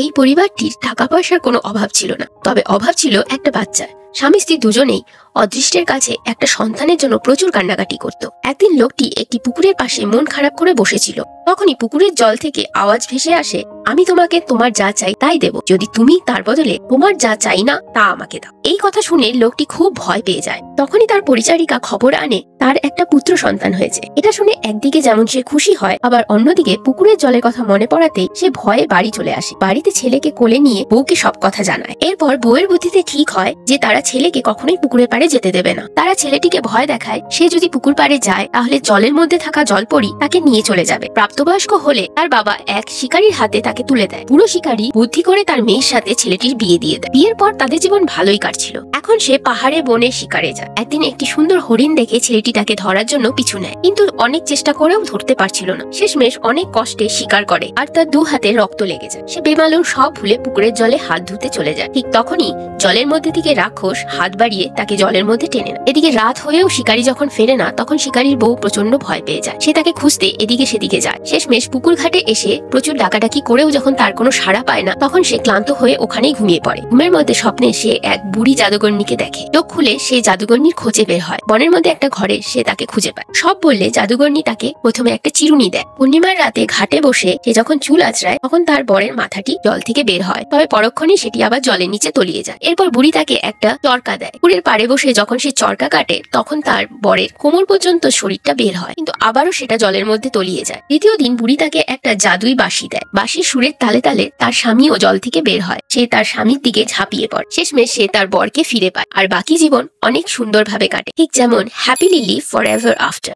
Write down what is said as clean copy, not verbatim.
এই পরিবারটির টাকা পয়সার কোনো অভাব ছিল না, তবে অভাব ছিল একটা বাচ্চার। স্বামী স্ত্রী দুজনেই অদৃষ্টের কাছে একটা সন্তানের জন্য প্রচুর কান্নাকাটি করত। একদিন লোকটি একটি পুকুরের পাশে মন খারাপ করে বসেছিল। তখনই পুকুরের জল থেকে আওয়াজ ভেসে আসে, আমি তোমাকে তোমার যা চাই তাই দেব, যদি তুমি তার বদলে তোমার যা চাই না তা আমাকে দাও। এই কথা শুনে লোকটি খুব ভয় পেয়ে যায়। তখনই তার পরিচারিকা খবর আনে তার একটা পুত্র সন্তান হয়েছে। এটা শুনে একদিকে যেমন সে খুশি হয়, আবার অন্যদিকে পুকুরের জলের কথা মনে পড়াতেই সে ভয়ে বাড়ি চলে আসে। বাড়িতে ছেলেকে কোলে নিয়ে বউকে সব কথা জানায়। এরপর বউয়ের বুদ্ধিতে ঠিক হয় যে তারা ছেলেকে কখনোই পুকুরের পাড়ে যেতে দেবে না। তারা ছেলেটিকে ভয় দেখায় সে যদি পুকুর পাড়ে যায় তাহলে জলের মধ্যে থাকা জলপরি তাকে নিয়ে চলে যাবে। প্রাপ্তবয়স্ক হলে তার বাবা এক শিকারীর হাতে তাকে তুলে দেয়। পুরো শিকারী বুদ্ধি করে তার মেয়ের সাথে ছেলেটির বিয়ে দিয়ে দেয়। বিয়ের পর তাদের জীবন ভালোই কাটছিল। এখন সে পাহাড়ে বনে শিকারে যায়। একদিন একটি সুন্দর হরিণ দেখে ছেলেটি তাকে ধরার জন্য পিছু নেয়, কিন্তু অনেক চেষ্টা করেও ধরতে পারছিল না। শেষমেশ অনেক কষ্টে শিকার করে আর তার দু হাতে রক্ত লেগে যায়। সে বেমালুম সব ভুলে পুকুরের জলে হাত ধুতে চলে যায়। ঠিক তখনই জলের মধ্যে থেকে রাক্ষস হাত বাড়িয়ে তাকে জলের মধ্যে টেনে নেয়। এদিকে রাত হয়েও শিকারী যখন ফেরে না, তখন শিকারীর বউ প্রচন্ড ভয় পেয়ে যায়। সে তাকে খুঁজতে এদিকে সেদিকে যায়। শেষমেশ পুকুর ঘাটে এসে প্রচুর ডাকাডাকি করেও যখন তার কোনো সাড়া পায় না, তখন সে ক্লান্ত হয়ে ওখানেই ঘুমিয়ে পড়ে। ঘুমের মধ্যে স্বপ্নে সে এক বুড়ি জাদুকরণীকে দেখে। চোখ খুলে সে জাদুকরণীর খোঁজে বের হয়। বনের মধ্যে একটা ঘরে সে তাকে খুঁজে পায়। সব বললে জাদুকরণী তাকে প্রথমে একটা চিরুনি দেয়। পূর্ণিমার রাতে ঘাটে বসে সে যখন চুল আঁচড়ায়, তখন তার বরের মাথাটি জল থেকে বের হয়, তবে পরক্ষণেই সেটি আবার জলের নিচে তলিয়ে যায়। এরপর বুড়ি তাকে একটা চরকা দেয়। পুকুরের পাড়ে বসে যখন সে চরকা কাটে, তখন তার বরের কোমর পর্যন্ত শরীরটা বের হয়, কিন্তু আবারও সেটা জলের মধ্যে তলিয়ে যায়। দ্বিতীয় দিন বুড়ি তাকে একটা জাদুই বাঁশি দেয়। বাঁশির সুরের তালে তালে তার স্বামীও জল থেকে বের হয়। সে তার স্বামীর দিকে ঝাঁপিয়ে পড়ে। শেষমেশ সে তার বরকে ফিরে পায় আর বাকি জীবন অনেক সুন্দরভাবে কাটে, ঠিক যেমন happily live for ever after.